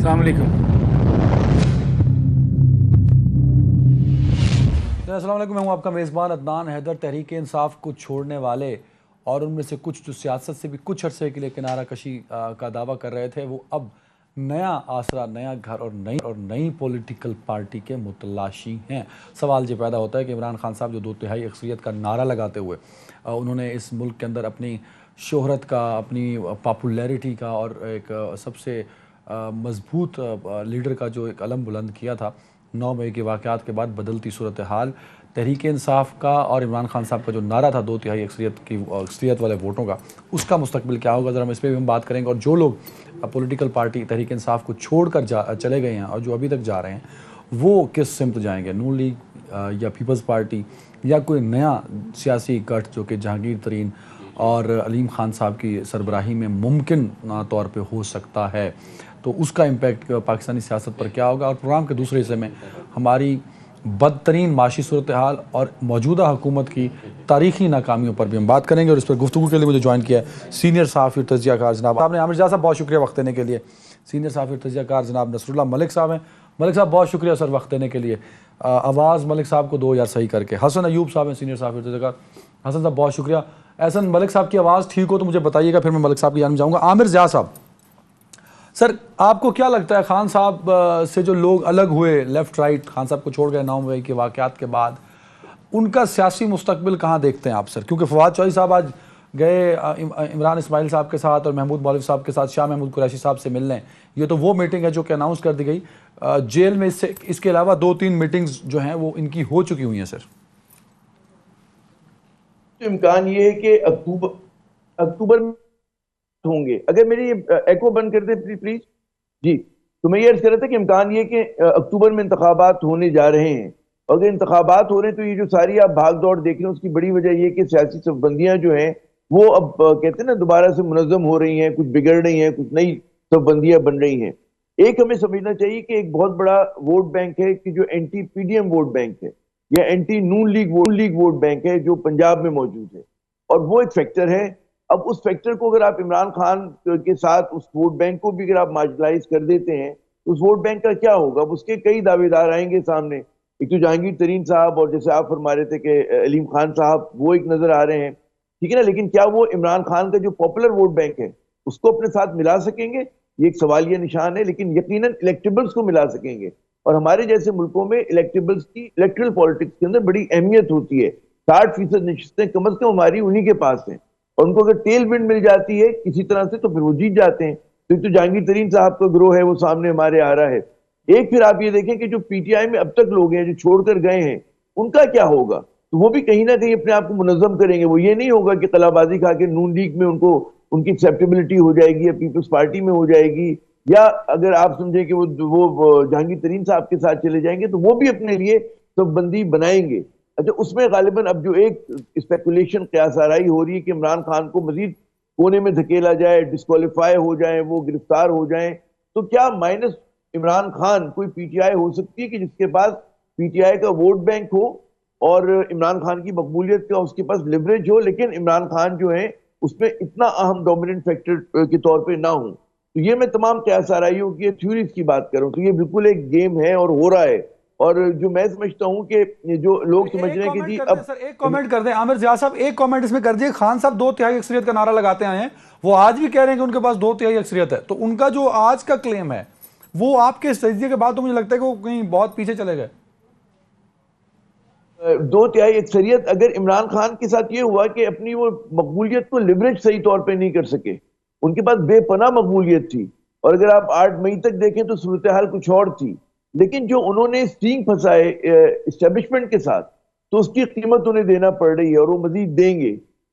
अस्सलाम वालेकुम। अस्सलाम वालेकुम, मैं हूं आपका मेज़बान अदनान हैदर। तहरीक इंसाफ को छोड़ने वाले और उनमें से कुछ जो सियासत से भी कुछ अरसे के लिए किनारा कशी का दावा कर रहे थे, वो अब नया आसरा, नया घर और नई पॉलिटिकल पार्टी के मुतलाशी हैं। सवाल ये पैदा होता है कि इमरान खान साहब जो 2/3 अक्सरियत का नारा लगाते हुए उन्होंने इस मुल्क के अंदर अपनी शोहरत का, अपनी पॉपुलैरिटी का और एक सबसे मजबूत लीडर का जो एक अलम बुलंद किया था, 9 मई के वाक़यात के बाद बदलती सूरत हाल, तहरीक इंसाफ का और इमरान खान साहब का जो नारा था 2/3 अक्सरियत वाले वोटों का, उसका मुस्तकबिल क्या होगा, ज़रा हम इस पर भी हम बात करेंगे। और जो लोग पॉलिटिकल पार्टी तहरीक इंसाफ को छोड़कर चले गए हैं और जो अभी तक जा रहे हैं, वो किस सिमत जाएंगे, नून लीग या पीपल्स पार्टी या कोई नया सियासी गठ जो कि जहांगीर तरीन और अलीम खान साहब की सरबराही में मुमकिन तौर पे हो सकता है, तो उसका इम्पैक्ट पाकिस्तानी सियासत पर क्या होगा। और प्रोग्राम के दूसरे हिस्से में हमारी बदतरीन माशी सूरत हाल और मौजूदा हुकूमत की तारीखी नाकामियों पर भी हम बात करेंगे। और इस पर गुफ्तगू के लिए मुझे ज्वाइन किया है सीनियर सहाफ़ी तजियाकार जनाब आपने आमिर जाज़ साहब, बहुत शुक्रिया वक्त देने के लिए। सीनियर सहाफ़ी तजियाकार जनाब नसरुल्लाह मलिक साहब हैं। मलिक साहब, बहुत शुक्रिया सर वक्त देने के लिए। आवाज़ मलिक साहब को दो यार सही करके। हसन अयूब साहब हैं सीनियर सहाफ़ी तजियाकार। हसन साहब, बहुत शुक्रिया। एहसन, मलिक साहब की आवाज़ ठीक हो तो मुझे बताइएगा, फिर मैं मलिक साहब की जान जाऊँगा। आमिर जाज़ साहब, सर आपको क्या लगता है, खान साहब से जो लोग अलग हुए, लेफ्ट राइट, खान साहब को छोड़ गए 9 मई के वाक़यात के बाद, उनका सियासी मुस्तकबिल कहाँ देखते हैं आप सर? क्योंकि फवाद चौधरी साहब आज गए इमरान इस्माइल साहब के साथ और महमूद मौलवी साहब के साथ शाह महमूद कुरैशी साहब से मिलने। ये तो वो मीटिंग है जो कि अनाउंस कर दी गई। जेल में इसके अलावा 2-3 मीटिंग्स जो हैं वो इनकी हो चुकी हुई हैं सर। तो इम्कान ये है कि अक्टूबर में होंगे। अगर मेरी एको बंद कर दे प्लीज। जी, तो मैं ये अर्ज कर रहा था कि इम्कान ये कि अक्टूबर में इंतखाबात होने जा रहे हैं। अगर इंतखाबात हो रहे हैं तो ये जो सारी आप भाग दौड़ देख रहे हैं, उसकी बड़ी वजह ये कि सियासी सफबंदियां जो हैं वो अब कहते हैं ना, दोबारा से मुनज़्ज़म हो रही हैं, कुछ बिगड़ रही हैं, कुछ नई सफबंदियां बन रही हैं। एक हमें समझना चाहिए कि एक बहुत बड़ा वोट बैंक है कि जो एंटी पीडीएम वोट बैंक है या एंटी नून लीग वोट बैंक है जो पंजाब में मौजूद है, और वो एक फैक्टर है। अब उस फैक्टर को अगर आप इमरान खान के साथ उस वोट बैंक को भी अगर आप मार्जिनलाइज कर देते हैं तो उस वोट बैंक का क्या होगा? अब उसके कई दावेदार आएंगे सामने। एक तो जहांगीर तरीन साहब, और जैसे आप फरमा रहे थे कि अलीम खान साहब, वो एक नजर आ रहे हैं, ठीक है ना। लेकिन क्या वो इमरान खान का जो पॉपुलर वोट बैंक है उसको अपने साथ मिला सकेंगे? ये एक सवालिया निशान है। लेकिन यकीनन इलेक्टेबल्स को मिला सकेंगे। और हमारे जैसे मुल्कों में इलेक्टेबल्स की इलेक्ट्रल पॉलिटिक्स के अंदर बड़ी अहमियत होती है। 60% नशिस्तें कम अज कम हमारी उन्हीं के पास हैं, और उनको अगर टेल विंड मिल जाती है किसी तरह से तो फिर वो जीत जाते हैं। तो जहांगीर तरीन साहब का ग्रोह है वो सामने हमारे आ रहा है। एक फिर आप ये देखें कि जो पीटीआई में अब तक लोग हैं जो छोड़कर गए हैं, उनका क्या होगा? तो वो भी कहीं ना कहीं अपने आप को मुनज़्ज़म करेंगे। वो ये नहीं होगा कि कलाबाजी खा के नून लीग में उनको उनकी एक्सेप्टेबिलिटी हो जाएगी या पीपल्स पार्टी में हो जाएगी, या अगर आप समझे कि वो जहांगीर तरीन साहब के साथ चले जाएंगे तो वो भी अपने लिए सबबंदी बनाएंगे। अच्छा, उसमें गालिबन अब जो एक स्पेकुलेशन क़यासाराई हो रही है कि इमरान खान को मजीद कोने में धकेला जाए, डिस्क्वालीफाई हो जाए, वो गिरफ्तार हो जाए, तो क्या माइनस इमरान खान कोई पीटीआई हो सकती है कि जिसके पास पीटीआई का वोट बैंक हो और इमरान खान की मकबूलियत का उसके पास लिवरेज हो, लेकिन इमरान खान जो है उसमें इतना अहम डोमिनेंट फैक्टर के तौर पे ना हो? तो ये मैं तमाम क़यासाराइयों की थ्योरीज की बात करूं तो ये बिल्कुल एक गेम है और हो रहा है। और जो मैं समझता हूं कि जो लोग समझ रहे हैं कि जी अब सर एक कमेंट कर दें आमिर जिया साहब, एक कमेंट इसमें कर दिए। खान साहब 2/3 अक्सरियत का नारा लगाते आए हैं, वो आज भी कह रहे हैं कि उनके पास 2/3 अक्सरियत है, तो उनका जो आज का क्लेम है वो आपके इस तजिए के बाद तो मुझे लगता है कि वो कहीं बहुत पीछे चले गए। 2/3 अक्सरियत अगर इमरान खान के साथ ये हुआ कि अपनी वो मकबूलियत को लिवरेज सही तौर पे नहीं कर सके, उनके पास बेपनाह मकबूलियत थी, और अगर आप 8 मई तक देखें तो सूरत हाल कुछ और थी। लेकिन जो उन्होंने स्टिंग फंसाए इस्टेब्लिशमेंट के साथ, तो उसकी कीमत उन्हें देना पड़ रही है और वो मजीद देंगे।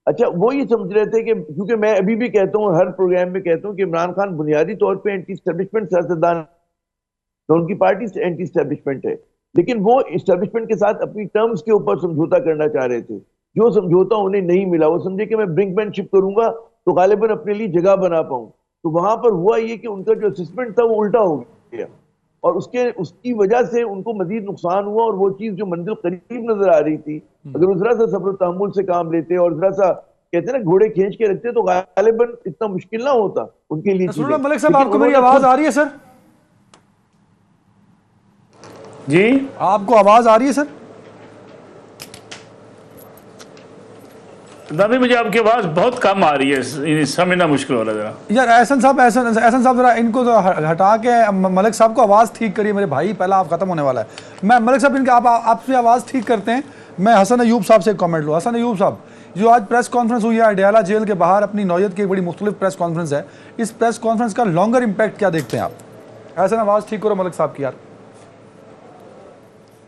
अच्छा, वो ये समझ रहे थे कि, क्योंकि मैं अभी भी कहता हूँ, हर प्रोग्राम में कहता हूँ कि इमरान खान बुनियादी तौर पर एंटी स्टैब्लिशमेंट सियासतदान, तो उनकी पार्टी एंटी स्टैब्लिशमेंट है, लेकिन वो इस्टेब्लिशमेंट के साथ अपनी टर्म्स के ऊपर समझौता करना चाह रहे थे। जो समझौता उन्हें नहीं मिला, वो समझे कि मैं ब्रिंकमैनशिप करूंगा तो गालिबन अपने लिए जगह बना पाऊं। तो वहां पर हुआ ये कि उनका जो असेसमेंट था वो उल्टा हो गया, और उसकी वजह से उनको मजीद नुकसान हुआ, और वो चीज जो मंजिल करीब नजर आ रही थी, अगर वो जरा सा सब्र तहम्मुल से काम लेते और जरा सा कहते हैं ना घोड़े खींच के रखते तो गालिबन इतना मुश्किल ना होता उनके लिए चीजें। नसरुल्लाह मलिक साहब, लेकिन आपको मेरी उन्होंने आवाज खुद आ रही है सर? जी आपको आवाज आ रही है सर? दादी, मुझे आपकी आवाज बहुत कम आ रही है, समझना मुश्किल हो रहा है जरा। यार एहसन साहब जरा इनको तो हटा के मलिक साहब को आवाज़ ठीक करिए मेरे भाई, पहला आप खत्म होने वाला है। मैं मलिक साहब इनके आपसे आवाज़ ठीक करते हैं। मैं हसन अयूब साहब से कमेंट लूँ। हसन अयूब साहब, जो आज प्रेस कॉन्फ्रेंस हुई है अडयाला जेल के बाहर, अपनी नौयत की एक बड़ी मुख्तलिफ प्रेस कॉन्फ्रेंस है, इस प्रेस कॉन्फ्रेंस का लॉन्गर इम्पैक्ट क्या देखते हैं आप? ऐसा आवाज़ ठीक करो मलिक साहब की यार।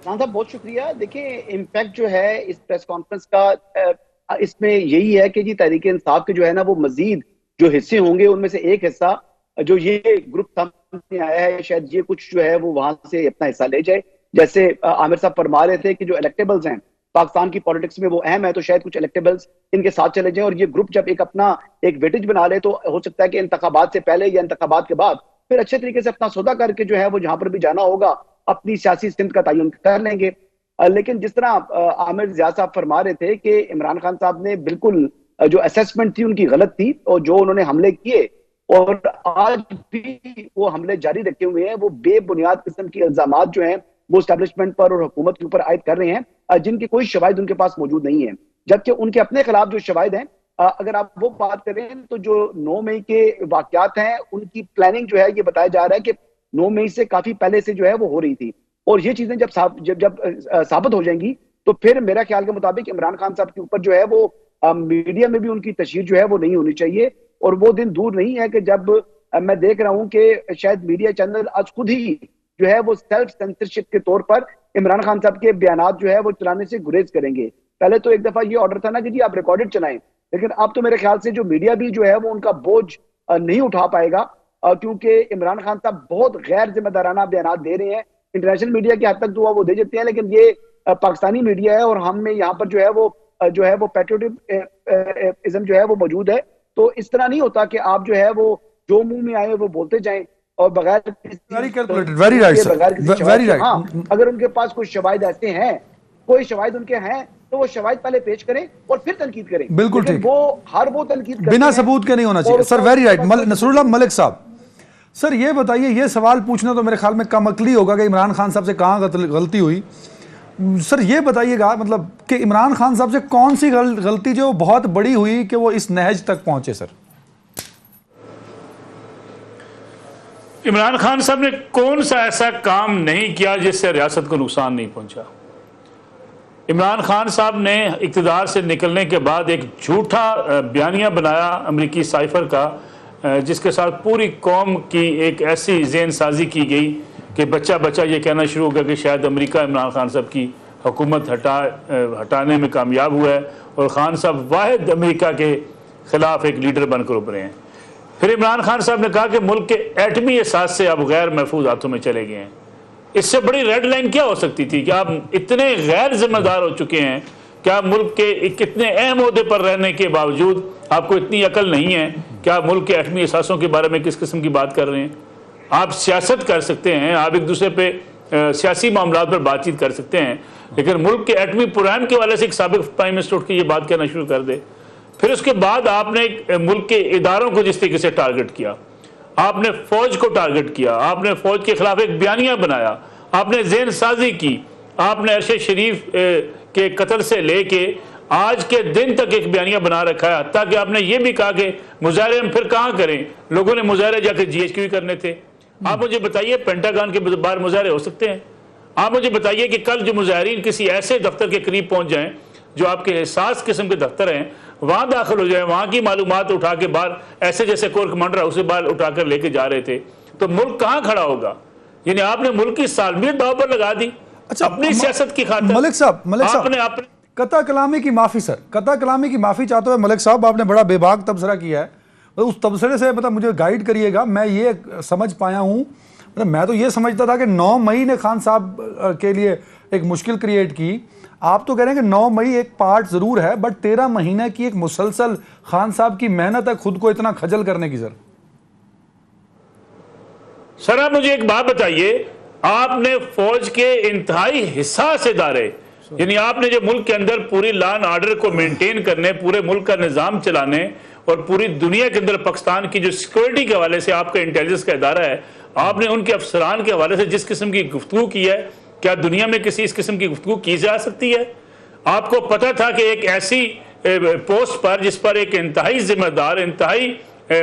साहब बहुत शुक्रिया। देखिए, इम्पैक्ट जो है इस प्रेस कॉन्फ्रेंस का इसमें यही है कि जी तहरीक इंसाफ के जो है ना वो मजीद जो हिस्से होंगे, उनमें से एक हिस्सा जो ये ग्रुप सामने आया है, शायद ये कुछ जो है वो वहां से अपना हिस्सा ले जाए। जैसे आमिर साहब फरमा रहे थे कि जो इलेक्टेबल्स हैं पाकिस्तान की पॉलिटिक्स में वो अहम है, तो शायद कुछ इलेक्टेबल्स इनके साथ चले जाएं, और ये ग्रुप जब एक अपना एक वेटेज बना ले तो हो सकता है कि इंतखाबात से पहले या इंतखाबात के बाद फिर अच्छे तरीके से अपना सौदा करके जो है वो जहां पर भी जाना होगा अपनी सियासी सिमत का तयन कर लेंगे। लेकिन जिस तरह आमिर ज़िया साहब फरमा रहे थे कि इमरान खान साहब ने बिल्कुल जो असेसमेंट थी उनकी गलत थी, और जो उन्होंने हमले किए और आज भी वो हमले जारी रखे हुए हैं, वो बेबुनियाद किस्म के इल्जामात जो हैं वो एस्टेब्लिशमेंट पर और हुकूमत के ऊपर आयद कर रहे हैं, जिनके कोई शवाहिद उनके पास मौजूद नहीं है। जबकि उनके अपने खिलाफ जो शवाहिद हैं, अगर आप वो बात करें तो जो 9 मई के वाकयात हैं उनकी प्लानिंग जो है ये बताया जा रहा है कि 9 मई से काफी पहले से जो है वो हो रही थी, और ये चीजें जब साबित हो जाएंगी तो फिर मेरा ख्याल के मुताबिक इमरान खान साहब के ऊपर जो है वो मीडिया में भी उनकी तशहीर जो है वो नहीं होनी चाहिए। और वो दिन दूर नहीं है कि जब मैं देख रहा हूं कि शायद मीडिया चैनल आज खुद ही जो है वो सेल्फ सेंसरशिप के तौर पर इमरान खान साहब के बयानात जो है वो चलाने से गुरेज करेंगे। पहले तो एक दफा ये ऑर्डर था ना कि जी आप रिकॉर्डेड चलाएं, लेकिन अब तो मेरे ख्याल से जो मीडिया भी जो है वो उनका बोझ नहीं उठा पाएगा, क्योंकि इमरान खान साहब बहुत गैर जिम्मेदाराना बयानात दे रहे हैं। इंटरनेशनल मीडिया की हद तक दुआ वो दे देते हैं, लेकिन ये पाकिस्तानी मीडिया है और हम में यहाँ पर जो है वो पैट्रियोटिज्म जो है वो मौजूद है। तो इस तरह नहीं होता कि आप जो है वो जो मुंह में आए वो बोलते जाएं और बगैर very calculated, very right sir, very right. हाँ, अगर उनके पास कोई शवाहिद ऐसे हैं, कोई शवाहिद उनके हैं, तो वो शवाहिद पहले पेश करें और फिर तनकीद करें। बिल्कुल ठीक, वो तनकीद बिना सबूत के नहीं होना चाहिए sir. Very right Nasrullah Malik साहब, सर ये बताइए, ये सवाल पूछना तो मेरे ख्याल में कम अकली होगा कि इमरान खान साहब से कहाँ गलती हुई। सर ये बताइएगा मतलब कि इमरान खान साहब से कौन सी गलती जो बहुत बड़ी हुई कि वो इस नहज तक पहुंचे? सर इमरान खान साहब ने कौन सा ऐसा काम नहीं किया जिससे रियासत को नुकसान नहीं पहुंचा? इमरान खान साहब ने इक़्तिदार से निकलने के बाद एक झूठा बयानिया बनाया अमरीकी साइफर का, जिसके साथ पूरी कौम की एक ऐसी ज़हन साजी की गई कि बच्चा बच्चा ये कहना शुरू हो गया कि शायद अमेरिका इमरान खान साहब की हुकूमत हटाने में कामयाब हुआ है और ख़ान साहब वाहिद अमेरिका के ख़िलाफ़ एक लीडर बनकर उभरे हैं। फिर इमरान खान साहब ने कहा कि मुल्क के एटमी एहसास से अब गैर महफूज हाथों में चले गए हैं। इससे बड़ी रेड लाइन क्या हो सकती थी कि आप इतने गैर जिम्मेदार हो चुके हैं कि आप मुल्क के कितने अहम ओहदे पर रहने के बावजूद आपको इतनी अकल नहीं है कि आप मुल्क के एटमी एहसासों के बारे में किस किस्म की बात कर रहे हैं। आप सियासत कर सकते हैं, आप एक दूसरे पे सियासी मामलों पर बातचीत कर सकते हैं, लेकिन मुल्क के एटमी प्रोग्राम के वाले से एक साबिक प्राइम मिनिस्टर उठ के ये बात कहना शुरू कर दे। फिर उसके बाद आपने मुल्क के इदारों को जिस तरीके से टारगेट किया, आपने फौज को टारगेट किया, आपने फौज के खिलाफ एक बयानिया बनाया, आपने ज़हन साजी की, आपने अरशद शरीफ के कत्ल से लेके आज के दिन तक एक बयानिया बना रखा है। हत्ता कि आपने ये भी कहा कि मुजाहरे हम फिर कहाँ करें, लोगों ने मुजाहरे जाकर GHQ करने थे। आप मुझे बताइए पेंटागन के बाहर मुजाहरे हो सकते हैं? आप मुझे बताइए कि कल जो मुजाहरीन किसी ऐसे दफ्तर के करीब पहुंच जाएं जो आपके एहसास किस्म के दफ्तर हैं, वहां दाखिल हो जाए, वहां की मालूमात उठा के बाहर ऐसे जैसे कोर कमांडर हाउस से बाहर उठाकर लेके जा रहे थे, तो मुल्क कहाँ खड़ा होगा? यानी आपने मुल्क की सालमियत दाव पर लगा दी। अच्छा, अपनी सियासत की खातिर मलिक साहब आपने कता कलामी की माफी, सर कता कलामी की माफी चाहते हुए मलिक साहब आपने बड़ा बेबाक तबसरा किया है। उस तबसरे से मतलब मुझे गाइड करिएगा। मैं ये समझ पाया हूँ, मतलब मैं तो ये समझता था कि 9 मई ने खान साहब के लिए एक मुश्किल क्रिएट की। आप तो कह रहे हैं कि 9 मई एक पार्ट ज़रूर है, बट 13 महीने की एक मुसलसल खान साहब की मेहनत है खुद को इतना खजल करने की। सर आप मुझे एक बात बताइए, आपने फौज के इंतहाई हिस्सास इदारे, यानी आपने जो मुल्क के अंदर पूरी लॉ एंड ऑर्डर को मेंटेन करने, पूरे मुल्क का निज़ाम चलाने और पूरी दुनिया के अंदर पाकिस्तान की जो सिक्योरिटी के हवाले से आपका इंटेलिजेंस का इदारा है, आपने उनके अफसरान के हवाले से जिस किस्म की गुफ्तगू की है, क्या दुनिया में किसी इस किस्म की गुफ्तगू की जा सकती है? आपको पता था कि एक ऐसी पोस्ट पर जिस पर एक इंतहाई जिम्मेदार, इंतहाई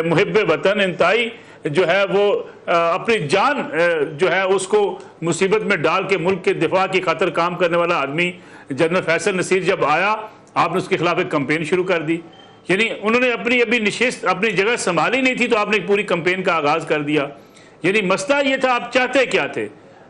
मुहिब्बे वतन, इंतहाई जो है वो अपनी जान जो है उसको मुसीबत में डाल के मुल्क के दिफा की खातिर काम करने वाला आदमी जनरल फैसल नसीर जब आया, आपने उसके खिलाफ एक कंपेन शुरू कर दी। यानी उन्होंने अपनी अभी निशिस्त अपनी जगह संभाली नहीं थी तो आपने एक पूरी कंपेन का आगाज कर दिया। यानी मसला ये था, आप चाहते क्या थे?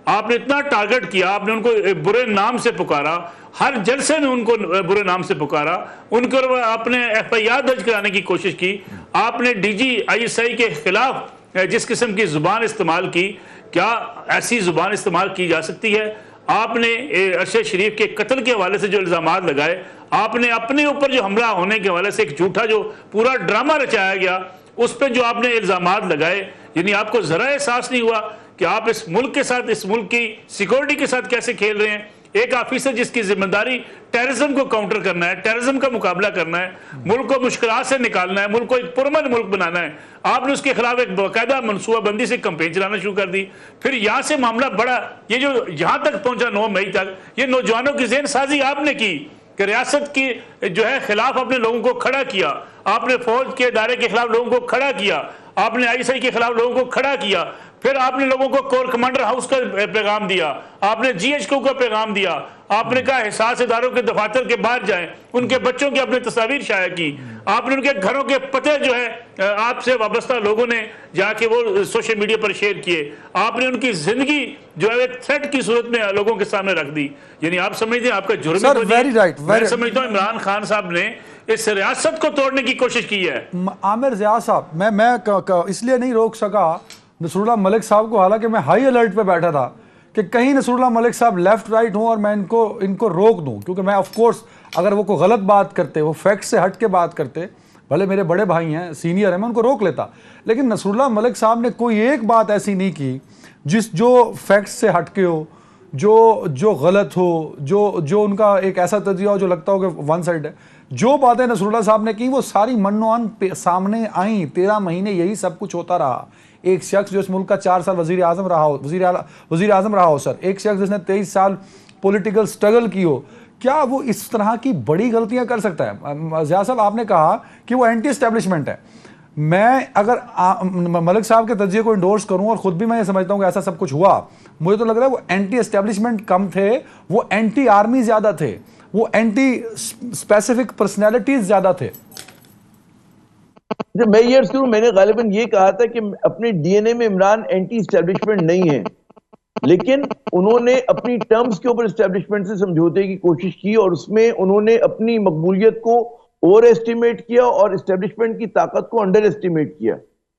आपने इतना टारगेट किया, आपने उनको बुरे नाम से पुकारा, हर जलसे में उनको बुरे नाम से पुकारा, उनको आपने FIR दर्ज कराने की कोशिश की, आपने DG ISI के खिलाफ जिस किस्म की जुबान इस्तेमाल की, क्या ऐसी जुबान इस्तेमाल की जा सकती है? आपने अरशद शरीफ के कत्ल के हवाले से जो इल्जामात लगाए, आपने अपने ऊपर जो हमला होने के हवाले से एक झूठा जो पूरा ड्रामा रचाया गया उस पर जो आपने इल्जामात लगाए, यानी आपको जरा एहसास नहीं हुआ कि आप इस मुल्क के साथ, इस मुल्क की सिक्योरिटी के साथ कैसे खेल रहे हैं? एक ऑफिसर जिसकी जिम्मेदारी टेररिज्म को काउंटर करना है, टेररिज्म का मुकाबला करना है, मुल्क को मुश्किलात से निकालना है, मुल्क को एक पुरअमन मुल्क बनाना है, आपने उसके खिलाफ एक बाकायदा मनसूबाबंदी से कंपेन चलाना शुरू कर दी। फिर यहां से मामला बढ़ा, ये जो यहां तक पहुंचा 9 मई तक, ये नौजवानों की ज़हन साजी आपने की कि रियासत की जो है खिलाफ अपने लोगों को खड़ा किया, आपने फौज के इदारे के खिलाफ लोगों को खड़ा किया, आपने ISI के खिलाफ लोगों को खड़ा किया, फिर आपने लोगों को कोर कमांडर हाउस का पैगाम दिया, आपने GHQ का पैगाम दिया, आपने कहा हिसास इदारों के दफातर के बाहर जाएं, उनके बच्चों की अपनी तस्वीर शाया की, आपने उनके घरों के पते जो है आपसे वाबस्ता लोगों ने जाके वो सोशल मीडिया पर शेयर किए, आपने उनकी जिंदगी जो है एक थ्रेट की सूरत में लोगों के सामने रख दी। यानी आप समझते हैं आपका जुर्म है। मैं समझता हूँ इमरान खान साहब ने इस रियासत को तोड़ने की कोशिश की है। आमिर ज़िया साहब, मैं इसलिए नहीं रोक सका नसरुल्लाह मलिक साहब को, हालांकि मैं हाई अलर्ट पे बैठा था कि कहीं नसरुल्लाह मलिक साहब लेफ्ट राइट हों और मैं इनको रोक दूं, क्योंकि मैं ऑफ कोर्स अगर वो कोई गलत बात करते, वो फैक्ट से हट के बात करते, भले मेरे बड़े भाई हैं, सीनियर हैं, मैं उनको रोक लेता, लेकिन नसरुल्लाह मलिक साहब ने कोई एक बात ऐसी नहीं की जो फैक्ट से हट के हो, जो गलत हो, जो उनका एक ऐसा तजिया हो जो लगता हो कि वन साइड है। जो बातें नसरुल्लाह साहब ने की वो सारी मनोआन सामने आई। 13 महीने यही सब कुछ होता रहा। एक शख्स जो इस मुल्क का 4 साल वजीर आजम रहा हो सर, एक शख्स जिसने 23 साल पॉलिटिकल स्ट्रगल की हो, क्या वो इस तरह की बड़ी गलतियां कर सकता है? ज़िया साहब, आपने कहा कि वो एंटी एस्टेब्लिशमेंट है। मैं अगर मलिक साहब के तजिए को इंडोर्स करूं और खुद भी मैं ये समझता हूं कि ऐसा सब कुछ हुआ, मुझे तो लग रहा है वो एंटी एस्टेब्लिशमेंट कम थे, वो एंटी आर्मी ज्यादा थे, वो एंटी स्पेसिफिक पर्सनैलिटीज ज्यादा थे। जब मैं ये शुरू मैंने गालिबन ये कहा था कि अपने DNA में इमरान एंटी एस्टेब्लिशमेंट नहीं है, लेकिन उन्होंने अपनी टर्म्स के ऊपर एस्टेब्लिशमेंट से समझौते की कोशिश की और उसमें उन्होंने अपनी मकबूलियत को ओवर एस्टिमेट किया और एस्टेब्लिशमेंट की ताकत को अंडर एस्टिमेट किया।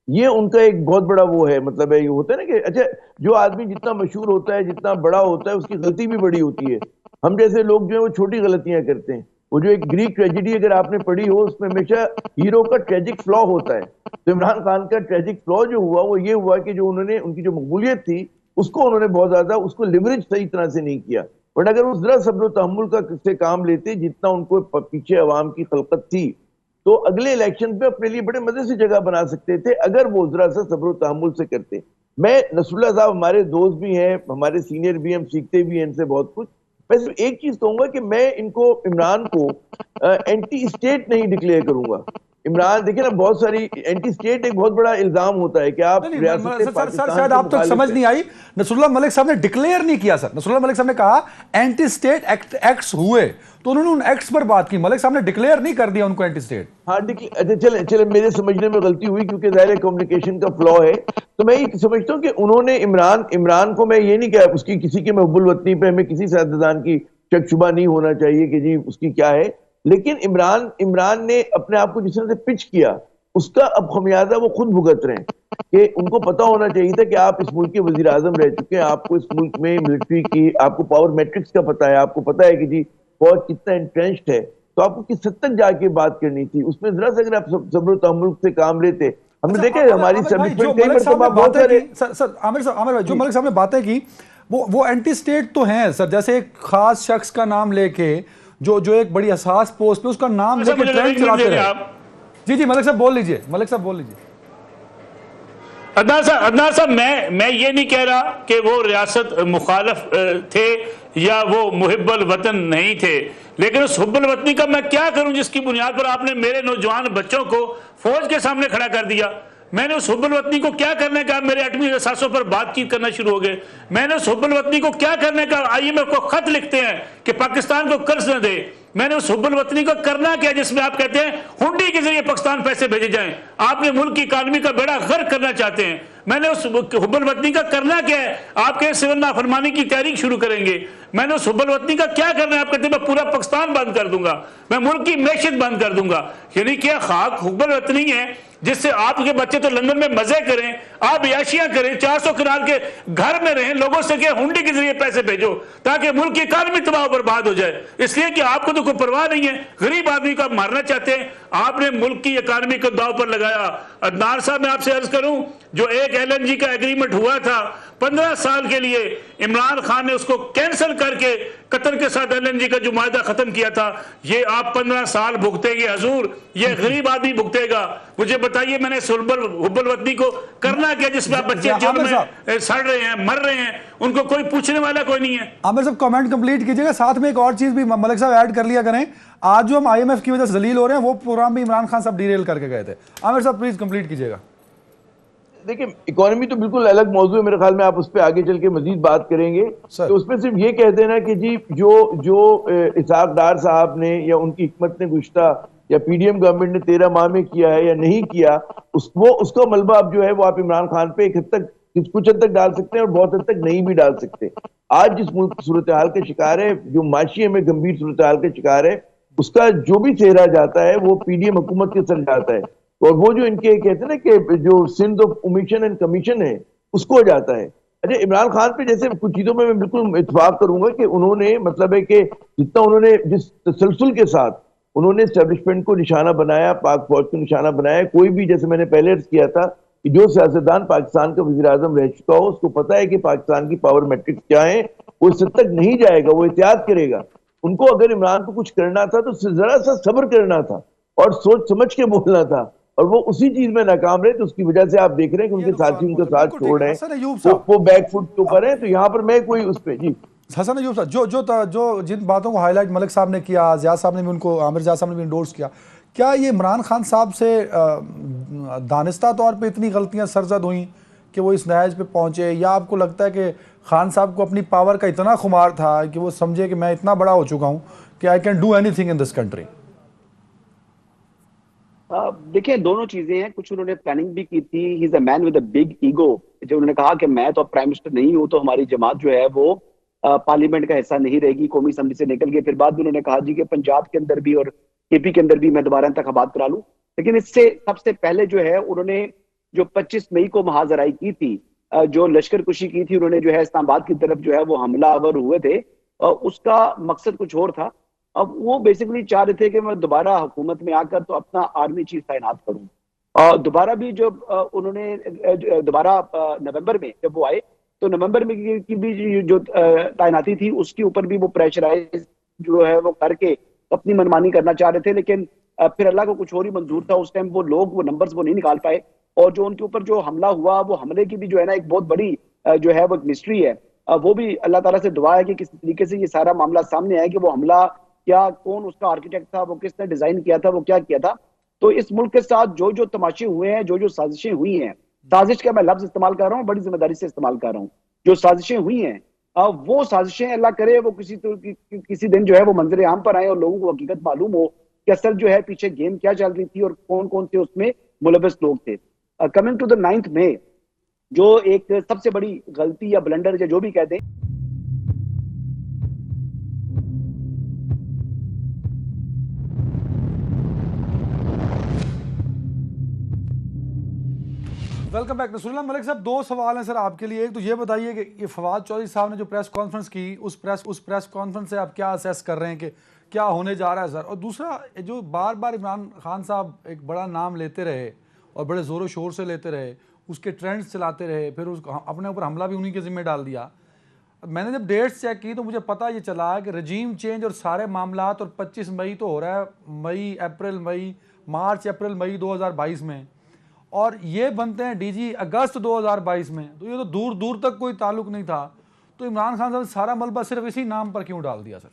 ये उनका एक बहुत बड़ा वो है, मतलब है, ये होता है ना कि अच्छा, जो आदमी जितना मशहूर होता है, जितना बड़ा होता है, उसकी गलती भी बड़ी होती है। हम जैसे लोग जो है वो छोटी गलतियां करते हैं। वो जो एक ग्रीक ट्रेजेडी अगर आपने पढ़ी हो, उसमें हमेशा हीरो का ट्रेजिक फ्लॉ होता है। तो इमरान खान का ट्रेजिक फ्लॉ जो हुआ वो ये हुआ कि जो उन्होंने उनकी जो मकबूलियत थी उसको उन्होंने बहुत ज्यादा उसको लिवरेज सही तरह से नहीं किया। बट अगर वो जरा सब्र तहम्मुल का से काम लेते जितना उनको पीछे अवाम की खलकत थी, तो अगले इलेक्शन पे अपने लिए बड़े मजे से जगह बना सकते थे अगर वो जरा सा सब्र तहम्मुल से करते। मैं नसरुल्लाह साहब हमारे दोस्त भी हैं, हमारे सीनियर भी, हम सीखते भी हैं इनसे बहुत कुछ। मैं सिर्फ एक चीज कहूंगा कि मैं इनको इमरान को एंटी स्टेट नहीं डिक्लेयर करूंगा। इमरान देखिए ना, बहुत सारी एंटी स्टेट एक बहुत बड़ा इल्जाम होता है कि आप सर शायद आप तक समझ नहीं आई। नसरुल्लाह मलिक साहब ने डिक्लेयर नहीं किया सर। नसरुल्लाह मलिक साहब ने कहा एंटी स्टेट एक्ट्स हुए, तो उन्होंने उन एक्ट्स पर बात की। मलिक साहब ने डिक्लेयर नहीं कर दिया उनको एंटी स्टेट। हाँ, चले मेरे समझने में गलती हुई क्योंकि ज़ाहिर कम्युनिकेशन का फ्लॉ है। तो मैं ये समझता हूँ कि उन्होंने इमरान को, मैं ये नहीं कहा उसकी किसी के महबूल वतनी पे हमें किसी सियासतदान की शक शुबा नहीं होना चाहिए कि जी उसकी क्या है, लेकिन इमरान ने अपने आप को जिस तरह से पिच किया उसका अब खमियाजा वो खुद भुगत रहे हैं कि उनको पता होना चाहिए था कि आप इस मुल्क के वजीर आजम रह चुके हैं, आपको इस मुल्क में मिलिट्री की, आपको पावर मैट्रिक्स का पता है, आपको पता है कि जी फौज कितना इंट्रेंच्ड है, तो आपको किस हद तक जाके बात करनी थी। उसमें जरा सा अगर आप सब्र तहम्मुल से काम लेते, हमने देखा है हमारी जो मलिक साहब ने बातें की वो एंटी स्टेट तो हैं सर। जैसे एक खास शख्स का नाम लेके जो एक बड़ी हसास पोस्ट पे उसका नाम लेके ट्रेंड चलाते रहे। जी मलिक साहब बोल लीजिए, मलिक साहब बोल लीजिए। अदनान साहब, मैं ये नहीं कह रहा कि वो रियासत मुखालफ थे या वो मुहिब्बुल वतन नहीं थे, लेकिन उस हुब्बुल वतनी का मैं क्या करूं जिसकी बुनियाद पर आपने मेरे नौजवान बच्चों को फौज के सामने खड़ा कर दिया। मैंने उस हुब्बुल वतनी को क्या करने का, मेरे एटमी असासों पर बातचीत करना शुरू हो गए। मैंने उस हुब्बुल वतनी को क्या करने का, IMF को खत लिखते हैं कि पाकिस्तान को कर्ज न दे। मैंने उस हुब्बुल वतनी को करना क्या जिसमें आप कहते हैं हुंडी के जरिए पाकिस्तान पैसे भेजे जाएं, आपने मुल्क की इकानमी का बेड़ा गर्क करना चाहते हैं। मैंने उस हुब्बुल वतनी का करना क्या है, आप कहें सिविल नाफरमानी की तहरीक शुरू करेंगे। मैंने उस हुब्बुल वतनी का क्या करना है, आप कहते हैं मैं पूरा पाकिस्तान बंद कर दूंगा, मैं मुल्क की मैशियत बंद कर दूंगा। यानी क्या खाक हुब्बुल वतनी है जिससे आपके बच्चे तो लंदन में मजे करें, आप याशियां करें, 400 कनाल के घर में रहें, लोगों से क्या हुंडी के जरिए पैसे भेजो ताकि मुल्क की इकानमी तबाह बर्बाद हो जाए, इसलिए कि आपको तो कोई परवाह नहीं है, गरीब आदमी को आप मारना चाहते हैं। आपने मुल्क की इकानमी को दाव पर लगाया। अदनान साहब, मैं आपसे अर्ज करूं, जो एक LNG का एग्रीमेंट हुआ था 15 साल के लिए, इमरान खान ने उसको कैंसिल करके कतर के साथ LNG का जो मायदा खत्म किया था, ये आप 15 साल भुगतेंगे हजूर, ये गरीब आदमी भुगतेगा। मुझे बताइए, मैंने हुब्बुल वतनी को करना क्या जिसमें आप बच्चे जेल में सड़ रहे हैं, मर रहे हैं, उनको कोई पूछने वाला कोई नहीं है। आमिर साहब कमेंट कंप्लीट कीजिएगा, साथ में एक और चीज भी मलिक साहब ऐड कर लिया करें। आज जो हम IMF की वजह से जलील हो रहे हैं वो प्रोग्राम भी इमरान खान साहब डीरेल करके गए थे। आमिर साहब प्लीज कंप्लीट कीजिएगा। देखिए, इकोनॉमी तो बिल्कुल अलग मौजू है, मेरे ख्याल में आप उस पर आगे चल के मजीद बात करेंगे। तो उसमें सिर्फ ये कह देना कि जी जो इसहाक डार साहब ने या उनकी हिकमत ने गुज़श्ता या PDM गवर्नमेंट ने 13 माह में किया है या नहीं किया, उसका मलबा अब जो है वो आप इमरान खान पे एक हद तक, कुछ हद तक डाल सकते हैं और बहुत हद तक नहीं भी डाल सकते। आज जिस मुल्क सूरत हाल के शिकार है, जो माशी में गंभीर सूरत हाल के शिकार है, उसका जो भी चेहरा जाता है वो PDM हुकूमत के सर जाता है, और वो जो इनके कहते हैं ना कि जो sins of omission and commission है उसको जाता है। अच्छा, इमरान खान पे जैसे कुछ चीजों में मैं बिल्कुल इत्तेफाक करूंगा कि उन्होंने, मतलब है कि जितना उन्होंने जिस तसलसल के साथ उन्होंने एस्टेब्लिशमेंट को निशाना बनाया, पाक फौज को निशाना बनाया, कोई भी, जैसे मैंने पहले अर्ज किया था कि जो सियासतदान पाकिस्तान का वज़ीर आज़म रह चुका हो उसको पता है कि पाकिस्तान की पावर मैट्रिक्स क्या है, वो इस हद तक नहीं जाएगा, वो एहतियात करेगा। उनको अगर इमरान को कुछ करना था तो जरा सा सब्र करना था और सोच समझ के बोलना था, और वो उसी चीज में नाकाम रहे। तो उसकी वजह से आप देख रहे हैं कि उनके साथी उनका साथ छोड़ रहे हैं, वो बैकफुट के ऊपर है। तो यहाँ पर मैं कोई उस पर जी हसन अयूब साहब, जो जिन बातों को हाईलाइट मलिक साहब ने किया, ज़ियाद साहब ने भी उनको, आमिर ज़ियाद साहब ने भी इंडोर्स किया, क्या ये इमरान खान साहब से दानिस्ता तौर पे इतनी गलतियां सरजद हुई कि वो इस नहज पे पहुंचे, या आपको लगता है कि खान साहब को अपनी पावर का इतना खुमार था कि वो समझे कि मैं इतना बड़ा हो चुका हूं कि I can do anything in this country? देखिए, दोनों चीजें हैं। कुछ उन्होंने प्लानिंग भी की थी। He is a man with a big ego. जो उन्होंने कहा कि मैं तो प्राइम मिनिस्टर नहीं हूं तो हमारी जमात जो है वो पार्लियामेंट का हिस्सा नहीं रहेगी, कौमी असम्बली से निकल गए। फिर बाद में उन्होंने कहा जी कि पंजाब के अंदर भी और KP के अंदर भी मैं दोबारा इंतखाबात करा लूं। लेकिन इससे सबसे पहले जो है उन्होंने जो 25 मई को महाजराई की थी, जो लश्कर कुशी की थी, उन्होंने जो है इस्लामाबाद की तरफ जो है वो हमलावर हुए थे, उसका मकसद कुछ और था। अब वो बेसिकली चाह रहे थे कि मैं दोबारा हुकूमत में आकर तो अपना आर्मी चीफ तैनात करूं। और दोबारा भी जब उन्होंने दोबारा नवंबर में जब वो आए तो नवंबर में की भी जो तैनाती थी उसके ऊपर भी वो प्रेशराइज जो है वो करके अपनी मनमानी करना चाह रहे थे। लेकिन फिर अल्लाह को कुछ और ही मंजूर था। उस टाइम वो लोग वो नंबर्स वो नहीं निकाल पाए, और जो उनके ऊपर जो हमला हुआ वो हमले की भी जो है ना एक बहुत बड़ी जो है वो मिस्ट्री है। वो भी अल्लाह ताला से दुआ है कि किस तरीके से ये सारा मामला सामने आए कि वो हमला क्या, कौन उसका आर्किटेक्ट था, वो किसने डिजाइन किया था, वो क्या किया था। तो इस मुल्क के साथ जो जो तमाशे हुए हैं, जो जो साजिशें हुई हैं, साजिश का मैं लफ्ज इस्तेमाल कर रहा हूँ, बड़ी जिम्मेदारी से इस्तेमाल कर रहा हूँ, जो साजिशें हुई हैं वो साजिशें अल्लाह करे वो किसी दिन जो है वो मंजर आम पर आए और लोगों को हकीकत मालूम हो कि असल जो है पीछे गेम क्या चल रही थी और कौन कौन से उसमें मुलविस लोग थे। कमिंग टू द 9th मई, जो एक सबसे बड़ी गलती या ब्लंडर या जो भी कहते हैं, वेलकम बैक नसरुल्लाह। मलिक साहब, दो सवाल हैं सर आपके लिए। एक तो ये बताइए कि ये फवाद चौधरी साहब ने जो प्रेस कॉन्फ्रेंस की, उस प्रेस कॉन्फ्रेंस से आप क्या असेस कर रहे हैं कि क्या होने जा रहा है सर? और दूसरा, जो बार बार इमरान खान साहब एक बड़ा नाम लेते रहे और बड़े ज़ोरों शोर से लेते रहे, उसके ट्रेंड्स चलाते रहे, फिर उसको अपने ऊपर हमला भी उन्हीं के ज़िम्मे डाल दिया। मैंने जब डेट्स चेक की तो मुझे पता ये चला है कि रजीम चेंज और सारे मामलात, और 25 मई तो हो रहा है, मार्च अप्रैल मई 2022 में, और ये बनते हैं डीजी अगस्त 2022 में, तो ये तो दूर दूर तक कोई ताल्लुक नहीं था। तो इमरान खान साहब ने सारा मलबा सिर्फ इसी नाम पर क्यों डाल दिया सर?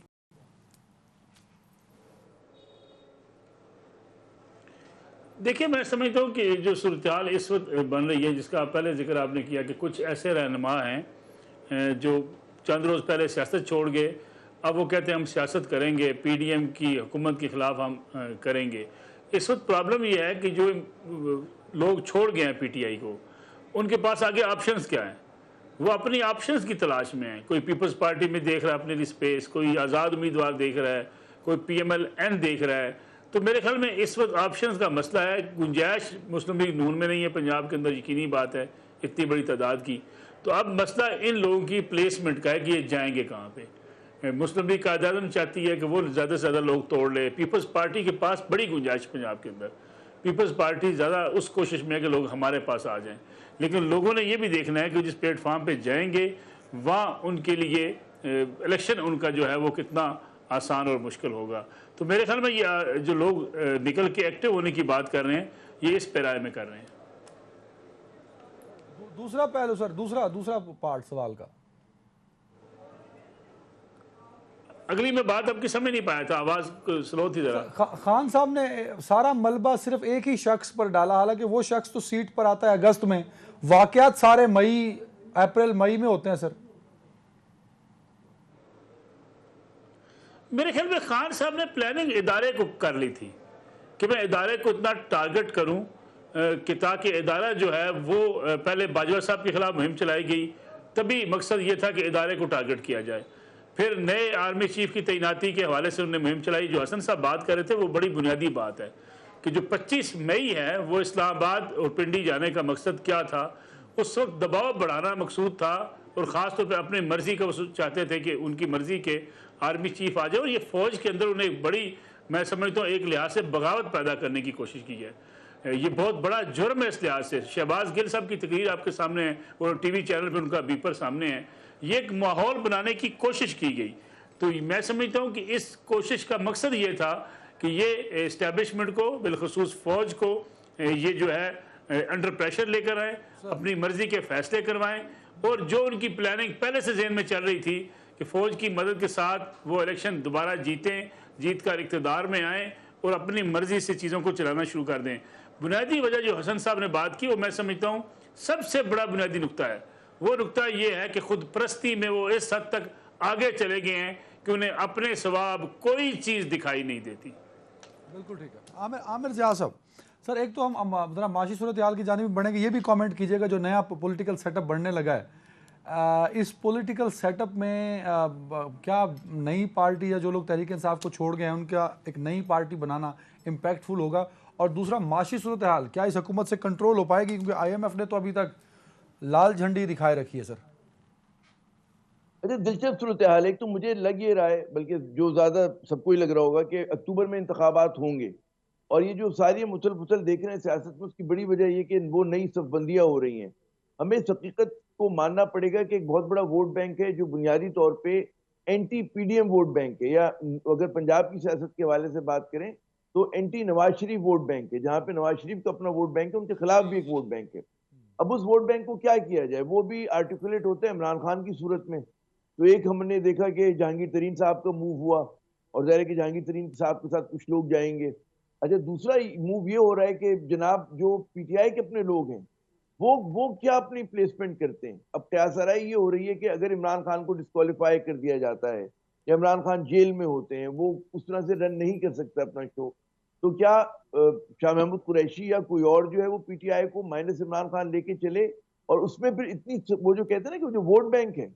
देखिए, मैं समझता हूँ कि जो सूरत हाल इस वक्त बन रही है, जिसका पहले जिक्र आपने किया कि कुछ ऐसे रहनुमा हैं जो चंद रोज़ पहले सियासत छोड़ गए, अब वो कहते हैं हम सियासत करेंगे, पीडीएम की हुकूमत के ख़िलाफ़ हम करेंगे। इस वक्त प्रॉब्लम ये है कि जो लोग छोड़ गए हैं पीटीआई को, उनके पास आगे ऑप्शंस क्या हैं? वो अपनी ऑप्शंस की तलाश में है। कोई पीपल्स पार्टी में देख रहा है अपने लिए स्पेस, कोई आज़ाद उम्मीदवार देख रहा है, कोई पीएमएल-एन देख रहा है। तो मेरे ख्याल में इस वक्त ऑप्शंस का मसला है। गुंजाइश मुस्लिम लीग नून में नहीं है पंजाब के अंदर, यकीनी बात है, इतनी बड़ी तादाद की। तो अब मसला इन लोगों की प्लेसमेंट का है कि ये जाएंगे कहाँ पे। मुस्लिम लीग कायदादन चाहती है कि वो ज़्यादा से ज़्यादा लोग तोड़ ले। पीपल्स पार्टी के पास बड़ी गुंजाइश पंजाब के अंदर, पीपल्स पार्टी ज़्यादा उस कोशिश में है कि लोग हमारे पास आ जाएं। लेकिन लोगों ने ये भी देखना है कि जिस प्लेटफॉर्म पे जाएंगे वहाँ उनके लिए इलेक्शन उनका जो है वो कितना आसान और मुश्किल होगा। तो मेरे ख्याल में ये जो लोग निकल के एक्टिव होने की बात कर रहे हैं, ये इस पैराए में कर रहे हैं। दूसरा पहलू सर, दूसरा पार्ट सवाल का। अगली में बात आपकी समझ नहीं पाया था, आवाज स्लो थी जरा। खान साहब ने सारा मलबा सिर्फ एक ही शख्स पर डाला, हालांकि वो शख्स तो सीट पर आता है अगस्त में, वाकयात सारे अप्रैल मई में होते हैं सर। मेरे ख्याल में खान साहब ने प्लानिंग इदारे को कर ली थी कि मैं इदारे को इतना टारगेट करूं कि ताकि इदारा जो है वो पहले बाजवा साहब के खिलाफ मुहिम चलाई गई, तभी मकसद ये था कि इदारे को टारगेट किया जाए। फिर नए आर्मी चीफ की तैनाती के हवाले से उन्होंने मुहिम चलाई। जो हसन साहब बात कर रहे थे वो बड़ी बुनियादी बात है कि जो 25 मई है वो इस्लामाबाद और पिंडी जाने का मकसद क्या था। उस वक्त दबाव बढ़ाना मकसूद था और ख़ास तौर पर अपनी मर्जी का वो चाहते थे कि उनकी मर्जी के आर्मी चीफ आ जाए। और ये फ़ौज के अंदर उन्हें एक बड़ी, मैं समझता हूँ, एक लिहाज से बगावत पैदा करने की कोशिश की है। ये बहुत बड़ा जुर्म है इस लिहाज से। शहबाज गिल साहब की तकरीर आपके सामने है और टीवी चैनल पर उनका बीपर सामने है। ये एक माहौल बनाने की कोशिश की गई। तो मैं समझता हूँ कि इस कोशिश का मकसद ये था कि ये इस्टेब्लिशमेंट को, बिलखसूस फ़ौज को, ये जो है अंडर प्रेशर लेकर आए, अपनी मर्जी के फैसले करवाएं। और जो उनकी प्लानिंग पहले से जहन में चल रही थी कि फ़ौज की मदद के साथ वो इलेक्शन दोबारा जीतें, जीत कर इक़्तिदार में आएँ और अपनी मर्जी से चीज़ों को चलाना शुरू कर दें। बुनियादी वजह जो हसन साहब ने बात की, वो मैं समझता हूँ सबसे बड़ा बुनियादी नुकता है। वो नुकता ये है कि खुद परस्ती में वो इस हद तक आगे चले गए हैं कि उन्हें अपने सवाब कोई चीज़ दिखाई नहीं देती। बिल्कुल ठीक है। आमिर जिया साहब, सर एक तो हम जरा माशी सूरत हाल की जानिब बढ़ेंगे, ये भी कमेंट कीजिएगा जो नया पॉलिटिकल सेटअप बढ़ने लगा है, इस पॉलिटिकल सेटअप में क्या नई पार्टी या जो लोग तहरीक इंसाफ को छोड़ गए हैं उनका एक नई पार्टी बनाना इम्पैक्टफुल होगा? और दूसरा, माशी सूरत हाल क्या इस हुकूमत से कंट्रोल हो पाएगी? क्योंकि IMF ने तो अभी तक लाल झंडी दिखाए रखी है सर। अच्छा, दिलचस्प सूरत हाल है। तो मुझे लग ये रहा है, बल्कि जो ज्यादा सबको ही लग रहा होगा, कि अक्टूबर में इंतखाबात होंगे और ये जो सारी मुसल फुसल देख रहे हैं सियासत में, उसकी बड़ी वजह ये कि वो नई सफबंदियां हो रही हैं। हमें इस हकीकत को मानना पड़ेगा कि एक बहुत बड़ा वोट बैंक है जो बुनियादी तौर पे एंटी पीडीएम वोट बैंक है, या अगर पंजाब की सियासत के हवाले से बात करें तो anti Nawaz Sharif vote bank है। जहां पे नवाज शरीफ का अपना वोट बैंक है, उनके खिलाफ भी एक वोट बैंक है। अब उस वोट बैंक को क्या किया जाए, वो भी आर्टिकुलेट होता है इमरान खान की सूरत में। तो एक हमने देखा कि जहांगीर तरीन साहब का मूव हुआ और जाहिर है कि जहांगीर तरीन साहब के साथ कुछ लोग जाएंगे। अच्छा, दूसरा मूव ये हो रहा है कि जनाब जो पीटीआई के अपने लोग हैं वो क्या अपनी प्लेसमेंट करते हैं। अब त्यासराई ये हो रही है कि अगर इमरान खान को डिस्क्वालीफाई कर दिया जाता है या इमरान खान जेल में होते हैं, वो उस तरह से रन नहीं कर सकता अपना शो, तो क्या शाह महमूद कुरैशी या कोई और जो है वो पीटीआई को माइनस इमरान खान लेके चले और उसमें फिर इतनी, वो जो कहते हैं ना कि जो वोट बैंक है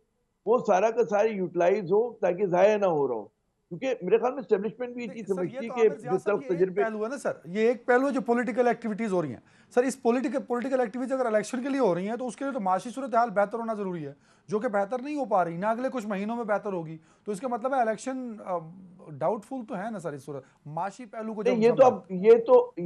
वो सारा का सारी यूटिलाइज हो ताकि जाया ना हो रहा हो। क्योंकि मेरे ख्याल में एस्टेब्लिशमेंट भी ये चीज समझती है कि जो तरफ तजुर्बे पहलू है ना सर, ये एक पहलू है जो पॉलिटिकल एक्टिविटीज हो रही हैं सर। इस पॉलिटिकल एक्टिविटीज अगर इलेक्शन के लिए हो रही हैं तो उसके लिए तो माशी सूरत हाल बेहतर होना जरूरी है, जो कि बेहतर नहीं हो पा रही ना, अगले कुछ महीनों में बेहतर होगी। तो इसका मतलब है इलेक्शन डाउटफुल तो है ना सर इस सूरत माशी पहलू को।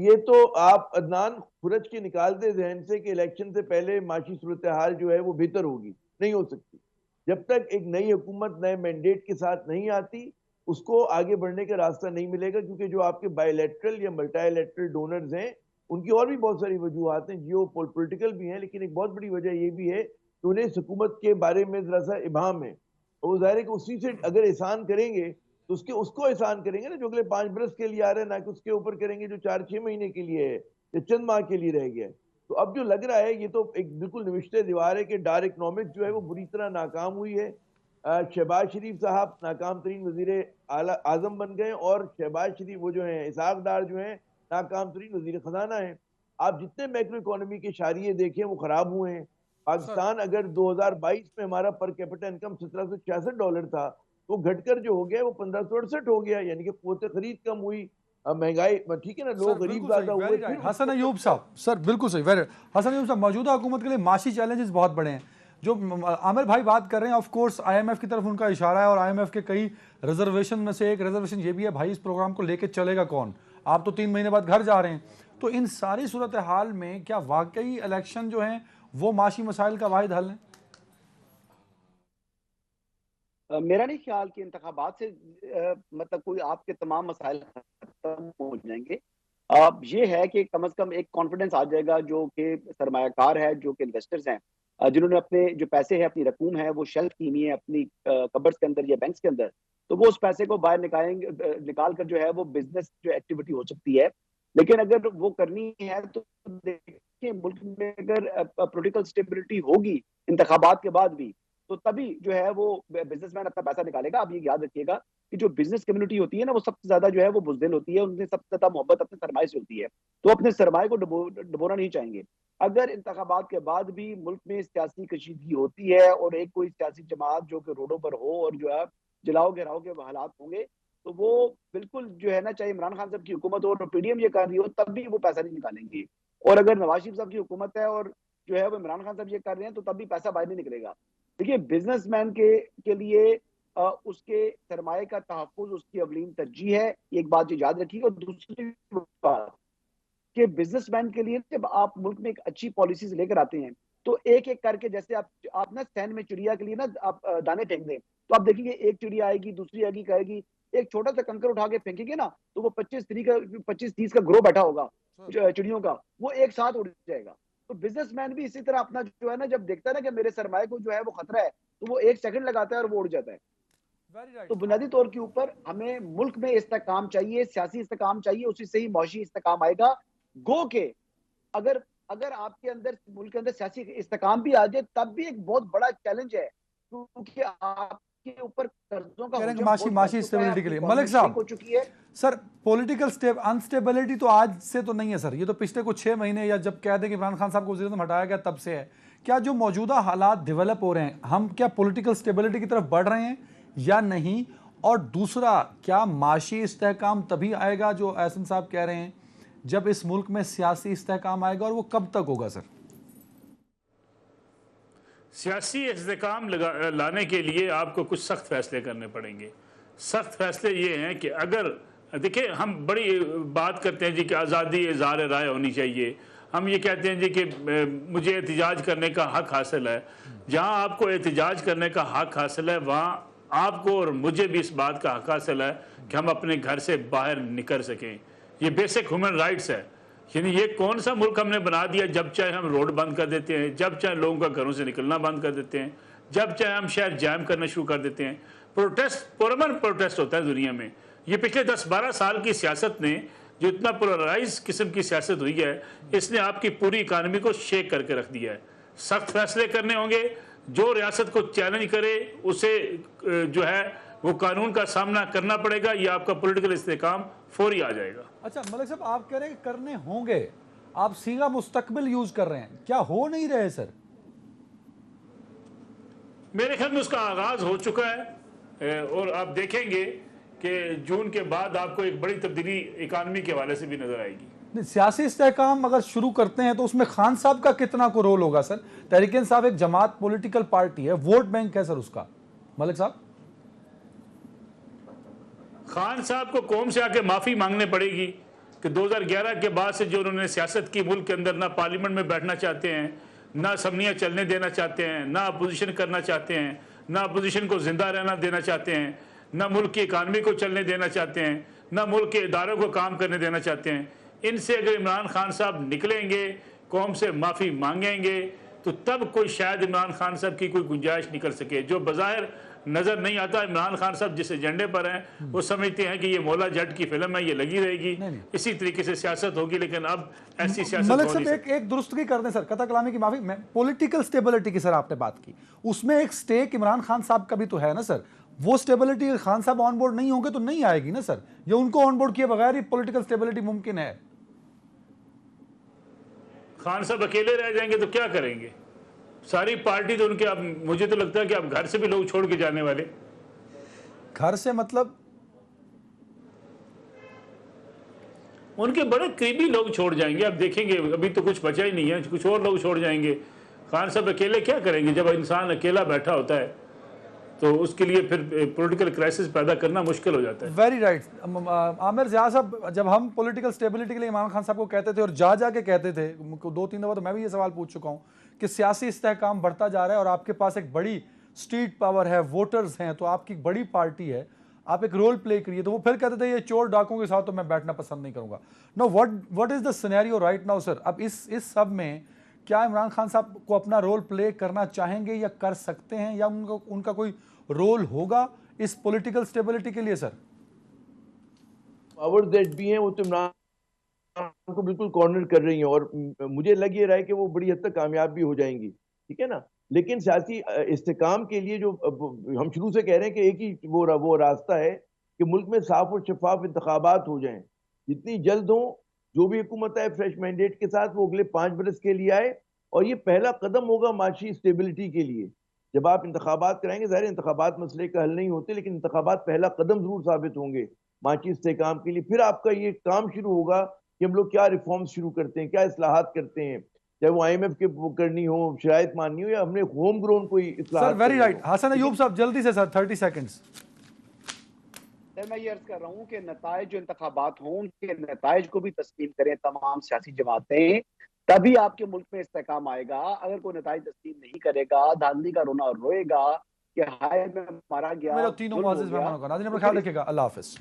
ये तो आप अदनान खुरच के निकाल दे जहन से कि इलेक्शन से पहले माशी सूरत हाल जो है वो बेहतर होगी, नहीं हो सकती। जब तक एक नई हुकूमत नए मैंडेट के साथ नहीं आती उसको आगे बढ़ने का रास्ता नहीं मिलेगा, क्योंकि जो आपके बायलैटरल या मल्टीलैटरल डोनर्स हैं उनकी और भी बहुत सारी वजूहत हैं, जियो पॉलिटिकल भी हैं, लेकिन एक बहुत बड़ी वजह ये भी है कि उन्हें इस हुकूमत के बारे में जरा सा इबाम है। और वो जाहिर है कि उसी से अगर एहसान करेंगे तो उसको एहसान करेंगे ना, जो अगले 5 बरस के लिए आ रहे हैं, ना कि उसके ऊपर करेंगे जो 4-6 महीने के लिए है या चंद माह के लिए रह गया है। तो अब जो लग रहा है ये तो एक बिल्कुल निविश्ते दीवार है कि डार इकनॉमिक जो है वो बुरी तरह नाकाम हुई है। शहबाज शरीफ साहब नाकाम तरीन वजीर आजम बन गए और शहबाज शरीफ वो जो है इसहाक डार जो है नाकाम तरीन वजीर खजाना है। आप जितने मैक्रो इकोनॉमी के इशारिये देखें वो खराब हुए हैं। पाकिस्तान अगर 2022 में हमारा पर कैपिटा इनकम $1766 था, तो घटकर जो हो गया वो 1568 हो गया, यानी कि क़ुव्वत खरीद कम हुई, महंगाई, ठीक है ना, सर लोग गरीब बिल्कुल ज्यादा सही, हुए। वेरी फिर राइट हसन अयूब साहब, सर बिल्कुल सही, वेरी हसन अयूब साहब, मौजूदा हुकूमत के लिए माशी चैलेंजेस बहुत बड़े हैं। जो आमिर भाई बात कर रहे हैं, ऑफ कोर्स आईएमएफ की तरफ उनका इशारा है और आईएमएफ के कई रिजर्वेशन में से एक रिजर्वेशन ये भी है, भाई इस प्रोग्राम को लेके चलेगा कौन, आप तो 3 महीने बाद घर जा रहे हैं। तो इन सारी सूरत हाल में क्या वाकई इलेक्शन जो है वो माशी मसाइल का वाहिद हल है? मेरा नहीं ख्याल कि इंतखाबात से मतलब कोई आपके तमाम मसाइल खत्म हो जाएंगे। अब ये है कि कम से कम एक कॉन्फिडेंस आ जाएगा, जो कि सरमायाकार है, जो कि इन्वेस्टर्स हैं, जिन्होंने अपने जो पैसे है, अपनी रकूम है, वो शेल्फ की हुई है अपनी कबर्स के अंदर या बैंक्स के अंदर, तो वो उस पैसे को बाहर निकाल कर जो है वो बिजनेस जो एक्टिविटी हो सकती है। लेकिन अगर वो करनी है तो देखिए, मुल्क में अगर पॉलिटिकल स्टेबिलिटी होगी इंतखाबात के बाद भी, तो तभी जो है वो बिजनेसमैन अपना पैसा निकालेगा। आप ये याद रखिएगा कि जो बिजनेस कम्युनिटी होती है ना, वो सबसे ज्यादा जो है वो बुज़दिल होती है, उनसे सबसे ज्यादा मोहब्बत अपने सरमाए से होती है, तो अपने सरमाए को डुबोना नहीं चाहेंगे। अगर इंतखाबात के बाद भी मुल्क में सियासी कशीदगी होती है और एक कोई सियासी जमात जो कि रोडों पर हो और जो है जलाओ घेराव के हालात होंगे, तो वो बिल्कुल जो है ना, चाहे इमरान खान साहब की हुकूमत हो और पीडीएम ये कर रही हो, तब भी वो पैसा नहीं निकालेंगे। और अगर नवाज शरीफ साहब की हुकूमत है और जो है वो इमरान खान साहब ये कर रहे हैं, तो तब भी पैसा बाहर नहीं निकलेगा। देखिए, बिजनेसमैन के लिए उसके सरमाए का तहफ़्फ़ुज़ उसकी अवलीन तरजीह है, एक बात ये याद रखिएगा। और दूसरी बात कि बिजनेसमैन के लिए जब आप मुल्क में एक अच्छी पॉलिसीज लेकर आते हैं, तो एक एक करके, जैसे आप ना सैन में चिड़िया के लिए ना आप दाने फेंक दें, तो आप देखेंगे एक चिड़िया आएगी, दूसरी आएगी, कहेगी, एक छोटा सा कंकर उठा के फेंकेंगे ना, तो वो 25-30 का ग्रो बैठा होगा चिड़ियों का, वो एक साथ उड़ जाएगा। तो बिजनेसमैन भी इसी तरह अपना जो है ना, जब देखता है ना कि मेरे सरमाए को जो है वो खतरा है, तो वो 1 सेकंड लगाता है और वो उड़ जाता है। तो बुनियादी तौर के ऊपर हमें मुल्क में इस्तेकाम चाहिए, सियासी इस्तेकाम चाहिए, उसी से ही मौशी इस्तेकाम आएगा। गो के अगर अगर आपके अंदर, मुल्क के अंदर सियासी इस्तेकाम भी आ जाए, तब भी एक बहुत बड़ा चैलेंज है, क्योंकि आपके ऊपर कर्जों का करेंगे माशी स्टेबिलिटी के लिए। मलिक साहब हो चुकी है सर, पॉलिटिकल अनस्टेबिलिटी तो आज से तो नहीं है सर, ये तो पिछले कुछ 6 महीने या जब कह दें कि इमरान खान साहब को वज़ीर-ए-आज़म हटाया गया तब से है। क्या जो मौजूदा हालात डेवलप हो रहे हैं, हम क्या पॉलिटिकल स्टेबिलिटी की तरफ बढ़ रहे हैं या नहीं? और दूसरा, क्या माशी इस्तेहकाम तभी आएगा जो एहसन साहब कह रहे हैं जब इस मुल्क में सियासी इस्तेहकाम आएगा, और वो कब तक होगा सर? सियासी इस्तेहकाम लाने के लिए आपको कुछ सख्त फैसले करने पड़ेंगे। सख्त फैसले ये हैं कि अगर देखिए, हम बड़ी बात करते हैं जी कि आज़ादी इज़हार राय होनी चाहिए, हम ये कहते हैं जी कि मुझे एहतजाज करने का हक हासिल है। जहाँ आपको एहतजाज करने का हक हासिल है, वहाँ आपको और मुझे भी इस बात का हक हासिल है कि हम अपने घर से बाहर निकल सकें। ये बेसिक ह्यूमन राइट्स है। यानी ये कौन सा मुल्क हमने बना दिया, जब चाहे हम रोड बंद कर देते हैं, जब चाहे लोगों का घरों से निकलना बंद कर देते हैं, जब चाहे हम शहर जैम करना शुरू कर देते हैं। प्रोटेस्ट, पुरअमन प्रोटेस्ट होता है दुनिया में। ये पिछले 10-12 साल की सियासत ने, जो इतना पोलराइज किस्म की सियासत हुई है, इसने आपकी पूरी इकानमी को शेक करके रख दिया है। सख्त फैसले करने होंगे। जो रियासत को चैलेंज करे उसे जो है वो कानून का सामना करना पड़ेगा, या आपका पॉलिटिकल इस्तेहकाम फौरी आ जाएगा। अच्छा मलिक साहब, आप कह रहे हैं करने होंगे, आप सीगा मुस्तकबिल यूज कर रहे हैं, क्या हो नहीं रहे सर? मेरे ख्याल में उसका आगाज हो चुका है और आप देखेंगे कि जून के बाद आपको एक बड़ी तब्दीली इकानमी के हवाले से भी नजर आएगी। नहीं, सियासी इस्तेहकाम अगर शुरू करते हैं तो उसमें खान साहब का कितना को रोल होगा सर? तहरीक इंसाफ एक जमात पॉलिटिकल पार्टी है, वोट बैंक है सर उसका। मलिक साहब, खान साहब को कौम से आके माफ़ी मांगने पड़ेगी कि 2011 के बाद से जो उन्होंने सियासत की, मुल्क के अंदर ना पार्लियामेंट में बैठना चाहते हैं, ना असम्बलियाँ चलने देना चाहते हैं, ना अपोजिशन करना चाहते हैं, ना अपोजिशन को जिंदा रहना देना चाहते हैं, ना मुल्क की इकानमी को चलने देना चाहते हैं, ना मुल्क के इदारों को काम करने देना चाहते हैं। इनसे अगर इमरान खान साहब निकलेंगे, कौम से माफ़ी मांगेंगे, तो तब कोई शायद इमरान खान साहब की कोई गुंजाइश निकल सके। जो बज़ाहिर नज़र नहीं आता, इमरान खान साहब जिस एजेंडे पर हैं वो समझते हैं कि ये मौला जट की फिल्म है, ये लगी रहेगी, इसी तरीके से सियासत होगी। लेकिन अब ऐसी सियासत मलिक हो साहब नहीं एक दुरुस्तगी कर दें सर, कथा कलामी की माफी, मैं पॉलिटिकल स्टेबिलिटी की सर आपने बात की, उसमें एक स्टेक इमरान खान साहब का भी तो है ना सर। वो स्टेबिलिटी खान साहब ऑन बोर्ड नहीं होंगे तो नहीं आएगी ना सर, ये उनको ऑन बोर्ड किए बगैर ही पॉलिटिकल स्टेबिलिटी मुमकिन है। खान साहब अकेले रह जाएंगे तो क्या करेंगे? सारी पार्टी तो उनके, अब मुझे तो लगता है कि अब घर से भी लोग छोड़ के जाने वाले। घर से मतलब उनके बड़े करीबी लोग छोड़ जाएंगे। अब देखेंगे, अभी तो कुछ बचा ही नहीं है, कुछ और लोग छोड़ जाएंगे। खान साहब अकेले क्या करेंगे? जब इंसान अकेला बैठा होता है तो उसके लिए फिर पॉलिटिकल क्राइसिस पैदा करना मुश्किल हो जाता है। Very right. आमिर ज़िया साहब, जब हम पॉलिटिकल स्टेबिलिटी के लिए इमरान खान साहब को कहते थे और जा के कहते थे, 2-3 दफ़ा तो मैं भी ये सवाल पूछ चुका हूँ कि सियासी इस्तेहकाम बढ़ता जा रहा है और आपके पास एक बड़ी स्ट्रीट पावर है, वोटर्स हैं, तो आपकी बड़ी पार्टी है, आप एक रोल प्ले करिए, तो वो फिर कहते थे ये चोर डाकुओं के साथ तो मैं बैठना पसंद नहीं करूंगा। No, what is the scenario right now sir? अब इस सब में क्या इमरान खान साहब को अपना रोल प्ले करना चाहेंगे या कर सकते हैं, या उनका कोई रोल होगा इस पॉलिटिकल स्टेबिलिटी के लिए सर? पावर्स दैट भी हैं वो तो इमरान को बिल्कुल कॉर्नर कर रही हैं, और मुझे लग ये रहा है कि वो बड़ी हद तक कामयाब भी हो जाएंगी, ठीक है ना। लेकिन सियासी इस्तेकाम के लिए जो हम शुरू से कह रहे हैं कि एक ही वो रास्ता है कि मुल्क में साफ और शफाफ इंतखाबात हो जाएं, जितनी जल्द हो। जो भी हुकूमत आए फ्रेश मैंडेट के साथ, वो अगले 5 बरस के लिए आए, और ये पहला कदम होगा माशी स्टेबिलिटी के लिए। जब आप इंतखाबात कराएंगे, ज़ाहिर इंतखाबात मसले का हल नहीं होते, लेकिन इंतखाबात पहला कदम जरूर साबित होंगे माची इस्तेकाम के लिए। फिर आपका ये काम शुरू होगा कि हम लोग क्या रिफॉर्म्स शुरू करते हैं, क्या इस्लाहात करते हैं, चाहे वो IMF के वो करनी हो, शरायत माननी हो, या हमने होम ग्रोन कोई sir very right. Hasan Ayub साहब जल्दी से सर, 30 सेकंड्स। सर मैं ये अर्ज कर रहा हूँ कि नताइज जो इंतखाबात हों, उनके नताइज को भी तस्लीम करें तमाम सियासी जमातें, तभी आपके मुल्क में इस्तेकाम आएगा। अगर कोई नताइज तस्लीम नहीं करेगा, धांधली का रोना रोएगा कि हाय मैं मारा गया, मेरे तीनों मुअज़्ज़िज़ मेहमानों का नाज़रीन अपना ख्याल रखिएगा। अल्लाह हाफिज़।